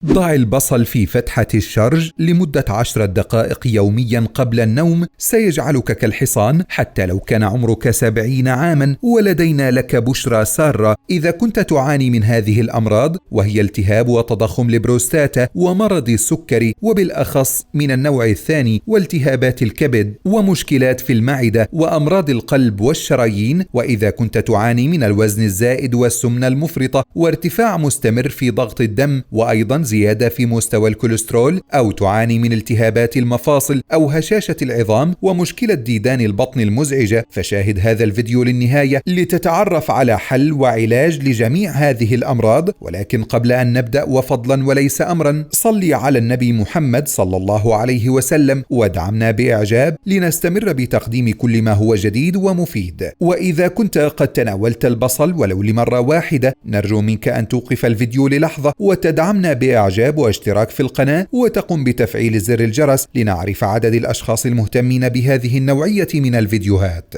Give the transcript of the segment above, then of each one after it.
ضع البصل في فتحة الشرج لمدة 10 دقائق يوميا قبل النوم، سيجعلك كالحصان حتى لو كان عمرك 70 عاما. ولدينا لك بشرى سارة: إذا كنت تعاني من هذه الأمراض، وهي التهاب وتضخم البروستاتا ومرض السكري، وبالأخص من النوع الثاني، والتهابات الكبد ومشكلات في المعدة وأمراض القلب والشرايين، وإذا كنت تعاني من الوزن الزائد والسمنة المفرطة وارتفاع مستمر في ضغط الدم، وأيضا زيادة في مستوى الكوليسترول، أو تعاني من التهابات المفاصل أو هشاشة العظام ومشكلة ديدان البطن المزعجة، فشاهد هذا الفيديو للنهاية لتتعرف على حل وعلاج لجميع هذه الأمراض. ولكن قبل أن نبدأ، وفضلا وليس أمرا، صلي على النبي محمد صلى الله عليه وسلم وادعمنا بإعجاب لنستمر بتقديم كل ما هو جديد ومفيد. وإذا كنت قد تناولت البصل ولو لمرة واحدة، نرجو منك أن توقف الفيديو للحظة وتدعمنا بإعجاب واشتراك في القناة، وتقوم بتفعيل زر الجرس لنعرف عدد الأشخاص المهتمين بهذه النوعية من الفيديوهات.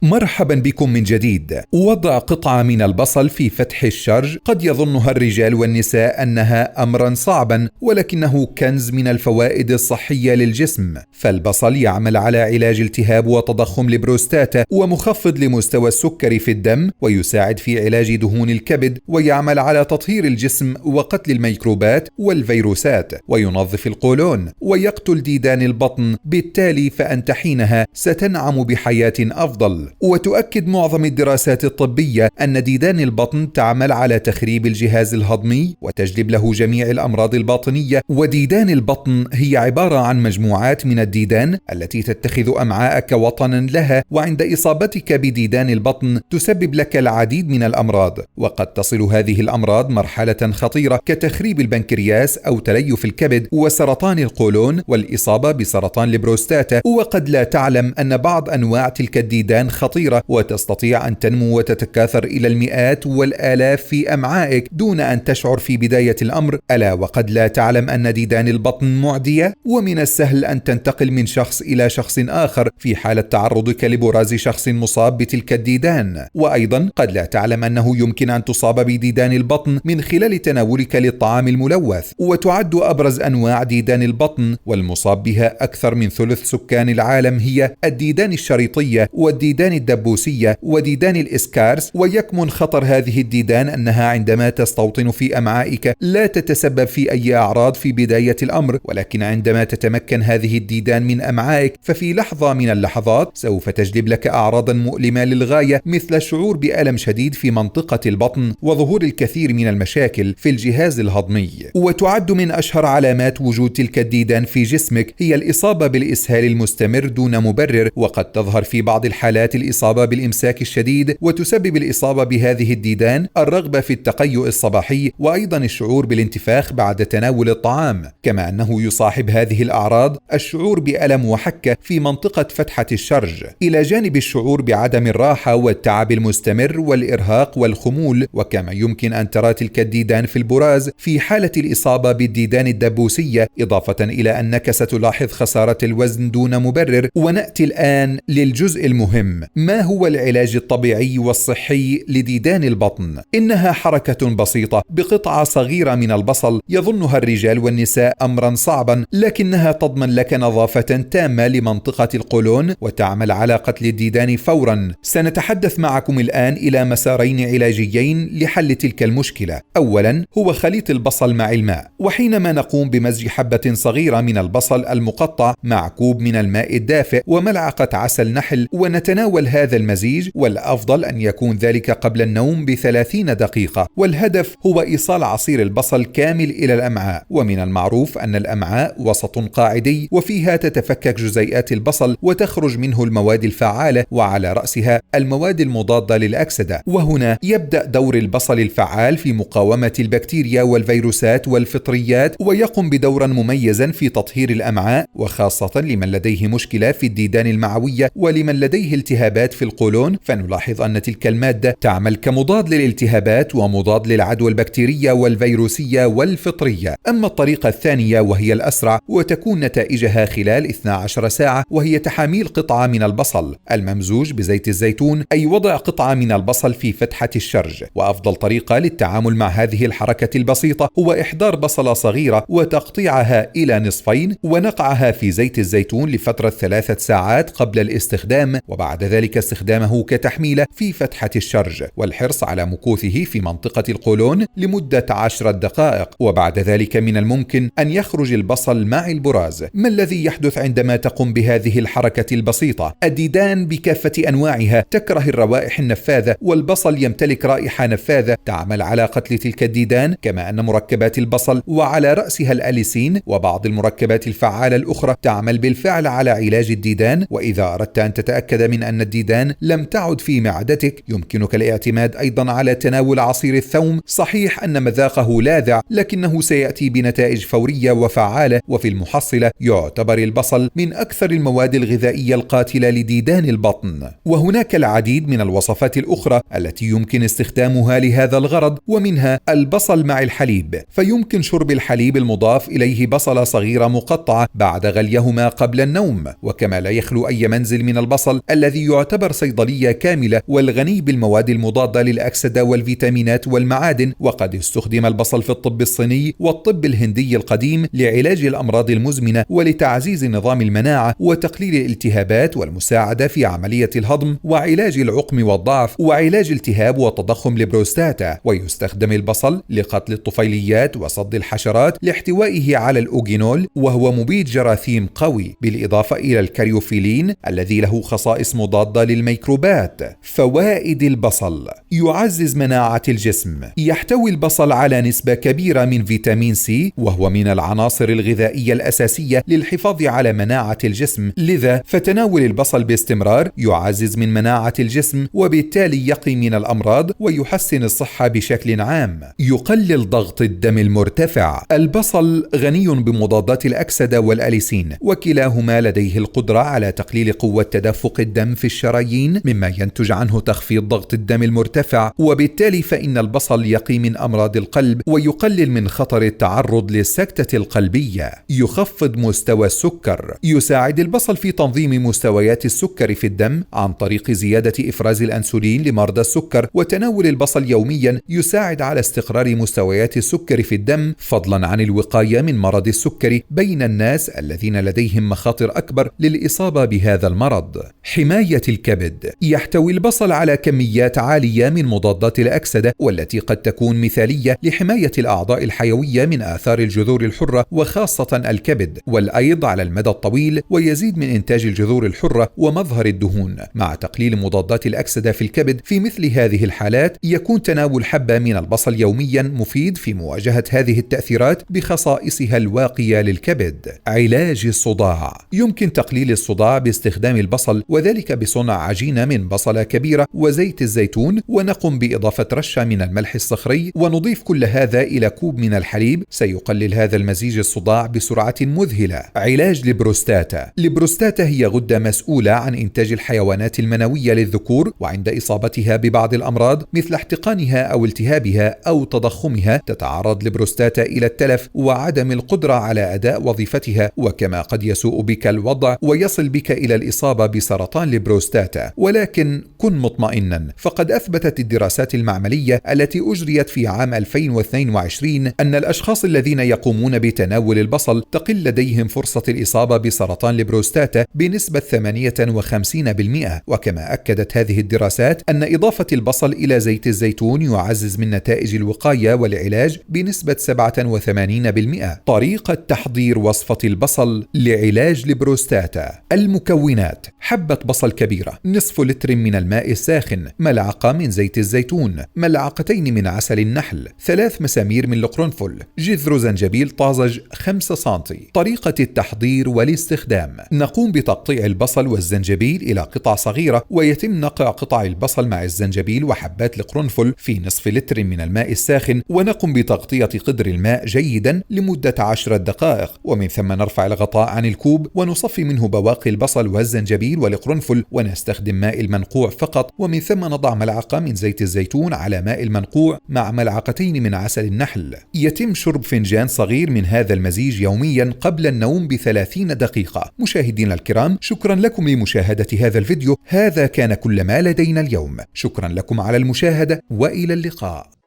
مرحبا بكم من جديد. وضع قطعة من البصل في فتح الشرج قد يظنها الرجال والنساء أنها أمرا صعبا، ولكنه كنز من الفوائد الصحية للجسم. فالبصل يعمل على علاج التهاب وتضخم البروستاتا ومخفض لمستوى السكري في الدم، ويساعد في علاج دهون الكبد، ويعمل على تطهير الجسم وقتل الميكروبات والفيروسات، وينظف القولون ويقتل ديدان البطن. بالتالي فأنت حينها ستنعم بحياة أفضل. وتؤكد معظم الدراسات الطبية أن ديدان البطن تعمل على تخريب الجهاز الهضمي وتجلب له جميع الأمراض الباطنية. وديدان البطن هي عبارة عن مجموعات من الديدان التي تتخذ أمعاءك وطنا لها، وعند إصابتك بديدان البطن تسبب لك العديد من الأمراض، وقد تصل هذه الأمراض مرحلة خطيرة كتخريب البنكرياس أو تليف الكبد وسرطان القولون والإصابة بسرطان البروستاتا. وقد لا تعلم أن بعض أنواع تلك الديدان خطيرة وتستطيع أن تنمو وتتكاثر إلى المئات والآلاف في أمعائك دون أن تشعر في بداية الأمر. ألا وقد لا تعلم أن ديدان البطن معدية، ومن السهل أن تنتقل من شخص إلى شخص آخر في حالة تعرضك لبراز شخص مصاب بتلك الديدان. وأيضا قد لا تعلم أنه يمكن أن تصاب بديدان البطن من خلال تناولك للطعام الملوث. وتعد أبرز أنواع ديدان البطن والمصاب بها أكثر من ثلث سكان العالم هي الديدان الشريطية والديدان الدبوسية وديدان الإسكارس. ويكمن خطر هذه الديدان أنها عندما تستوطن في أمعائك لا تتسبب في أي أعراض في بداية الأمر، ولكن عندما تتمكن هذه الديدان من أمعائك ففي لحظة من اللحظات سوف تجلب لك أعراضا مؤلمة للغاية، مثل الشعور بألم شديد في منطقة البطن وظهور الكثير من المشاكل في الجهاز الهضمي. وتعد من أشهر علامات وجود تلك الديدان في جسمك هي الإصابة بالإسهال المستمر دون مبرر، وقد تظهر في بعض الحالات الإصابة بالإمساك الشديد. وتسبب الإصابة بهذه الديدان الرغبة في التقيؤ الصباحي، وأيضا الشعور بالانتفاخ بعد تناول الطعام، كما أنه يصاحب هذه الأعراض الشعور بألم وحكة في منطقة فتحة الشرج، إلى جانب الشعور بعدم الراحة والتعب المستمر والإرهاق والخمول. وكما يمكن أن ترى تلك الديدان في البراز في حالة الإصابة بالديدان الدبوسية، إضافة إلى أنك ستلاحظ خسارة الوزن دون مبرر. ونأتي الآن للجزء المهم: ما هو العلاج الطبيعي والصحي لديدان البطن؟ إنها حركة بسيطة بقطعة صغيرة من البصل يظنها الرجال والنساء أمرا صعبا، لكنها تضمن لك نظافة تامة لمنطقة القولون وتعمل على قتل الديدان فورا. سنتحدث معكم الآن إلى مسارين علاجيين لحل تلك المشكلة. أولا هو خليط البصل مع الماء. وحينما نقوم بمزج حبة صغيرة من البصل المقطع مع كوب من الماء الدافئ وملعقة عسل نحل ونتناول هذا المزيج، والأفضل أن يكون ذلك قبل النوم ب30 دقيقة. والهدف هو إيصال عصير البصل كامل إلى الأمعاء. ومن المعروف أن الأمعاء وسط قاعدي، وفيها تتفكك جزيئات البصل وتخرج منه المواد الفعالة، وعلى رأسها المواد المضادة للأكسدة. وهنا يبدأ دور البصل الفعال في مقاومة البكتيريا والفيروسات والفطريات، ويقوم بدورا مميزا في تطهير الأمعاء، وخاصة لمن لديه مشكلة في الديدان المعوية ولمن لديه التهاب الالتهابات في القولون، فنلاحظ أن تلك المادة تعمل كمضاد للالتهابات ومضاد للعدوى البكتيرية والفيروسية والفطرية. أما الطريقة الثانية وهي الأسرع وتكون نتائجها خلال 12 ساعة، وهي تحاميل قطعة من البصل الممزوج بزيت الزيتون، أي وضع قطعة من البصل في فتحة الشرج. وأفضل طريقة للتعامل مع هذه الحركة البسيطة هو إحضار بصلة صغيرة وتقطيعها إلى نصفين ونقعها في زيت الزيتون لفترة 3 ساعات قبل الاستخدام، وبعد ذلك استخدامه كتحميلة في فتحة الشرج، والحرص على مكوثه في منطقة القولون لمدة 10 دقائق. وبعد ذلك من الممكن أن يخرج البصل مع البراز. ما الذي يحدث عندما تقوم بهذه الحركة البسيطة؟ الديدان بكافة أنواعها تكره الروائح النفاذة، والبصل يمتلك رائحة نفاذة تعمل على قتل تلك الديدان، كما أن مركبات البصل وعلى رأسها الأليسين وبعض المركبات الفعالة الأخرى تعمل بالفعل على علاج الديدان. وإذا أردت أن تتأكد من أن الديدان لم تعد في معدتك، يمكنك الاعتماد أيضا على تناول عصير الثوم. صحيح أن مذاقه لاذع، لكنه سيأتي بنتائج فورية وفعالة، وفي المحصلة يعتبر البصل من أكثر المواد الغذائية القاتلة لديدان البطن. وهناك العديد من الوصفات الأخرى التي يمكن استخدامها لهذا الغرض، ومنها البصل مع الحليب، فيمكن شرب الحليب المضاف إليه بصلة صغيرة مقطعة بعد غليهما قبل النوم. وكما لا يخلو أي منزل من البصل الذي يعتبر صيدلية كاملة والغني بالمواد المضادة للأكسدة والفيتامينات والمعادن. وقد استخدم البصل في الطب الصيني والطب الهندي القديم لعلاج الأمراض المزمنة ولتعزيز نظام المناعة وتقليل الالتهابات والمساعدة في عملية الهضم وعلاج العقم والضعف وعلاج التهاب وتضخم البروستاتا. ويستخدم البصل لقتل الطفيليات وصد الحشرات لاحتوائه على الأوجينول، وهو مبيد جراثيم قوي، بالإضافة إلى الكاريوفيلين الذي له خصائص مضادة للميكروبات. فوائد البصل: يعزز مناعة الجسم. يحتوي البصل على نسبة كبيرة من فيتامين سي، وهو من العناصر الغذائية الأساسية للحفاظ على مناعة الجسم، لذا فتناول البصل باستمرار يعزز من مناعة الجسم، وبالتالي يقي من الأمراض ويحسن الصحة بشكل عام. يقلل ضغط الدم المرتفع. البصل غني بمضادات الأكسدة والأليسين، وكلاهما لديه القدرة على تقليل قوة تدفق الدم في الشرايين، مما ينتج عنه تخفيض ضغط الدم المرتفع، وبالتالي فإن البصل يقي من أمراض القلب ويقلل من خطر التعرض للسكتة القلبية. يخفض مستوى السكر. يساعد البصل في تنظيم مستويات السكر في الدم عن طريق زيادة إفراز الأنسولين لمرضى السكر، وتناول البصل يوميا يساعد على استقرار مستويات السكر في الدم، فضلا عن الوقاية من مرض السكري بين الناس الذين لديهم مخاطر أكبر للإصابة بهذا المرض. حماية الكبد. يحتوي البصل على كميات عالية من مضادات الأكسدة، والتي قد تكون مثالية لحماية الأعضاء الحيوية من آثار الجذور الحرة وخاصة الكبد والأيض على المدى الطويل، ويزيد من إنتاج الجذور الحرة ومظهر الدهون. مع تقليل مضادات الأكسدة في الكبد في مثل هذه الحالات، يكون تناول حبة من البصل يوميا مفيد في مواجهة هذه التأثيرات بخصائصها الواقية للكبد. علاج الصداع. يمكن تقليل الصداع باستخدام البصل، وذلك بصنع عجينة من بصلة كبيرة وزيت الزيتون، ونقوم بإضافة رشة من الملح الصخري، ونضيف كل هذا إلى كوب من الحليب. سيقلل هذا المزيج الصداع بسرعة مذهلة. علاج البروستاتا. البروستاتا هي غدة مسؤولة عن إنتاج الحيوانات المنوية للذكور، وعند إصابتها ببعض الأمراض مثل احتقانها أو التهابها أو تضخمها، تتعرض البروستاتا إلى التلف وعدم القدرة على أداء وظيفتها، وكما قد يسوء بك الوضع ويصل بك إلى الإصابة بسرطان البروستاتا. ولكن كن مطمئنا، فقد أثبتت الدراسات المعملية التي أجريت في عام 2022 أن الأشخاص الذين يقومون بتناول البصل تقل لديهم فرصة الإصابة بسرطان البروستاتا بنسبة 58%. وكما أكدت هذه الدراسات أن إضافة البصل إلى زيت الزيتون يعزز من نتائج الوقاية والعلاج بنسبة 87%. طريقة تحضير وصفة البصل لعلاج البروستاتا. المكونات: حبة بصل كبيرة، نصف لتر من الماء الساخن، ملعقة من زيت الزيتون، ملعقتين من عسل النحل، 3 مسامير من القرنفل، جذر زنجبيل طازج 5 سنتي. طريقة التحضير والاستخدام: نقوم بتقطيع البصل والزنجبيل إلى قطع صغيرة، ويتم نقع قطع البصل مع الزنجبيل وحبات القرنفل في نصف لتر من الماء الساخن، ونقوم بتغطية قدر الماء جيدا لمدة 10 دقائق، ومن ثم نرفع الغطاء عن الكوب ونصفي منه بواقي البصل والزنجبيل والقرنفل، ونستخدم ماء المنقوع فقط، ومن ثم نضع ملعقة من زيت الزيتون على ماء المنقوع مع ملعقتين من عسل النحل. يتم شرب فنجان صغير من هذا المزيج يوميا قبل النوم ب30 دقيقة. مشاهدينا الكرام، شكرا لكم لمشاهدة هذا الفيديو. هذا كان كل ما لدينا اليوم. شكرا لكم على المشاهدة وإلى اللقاء.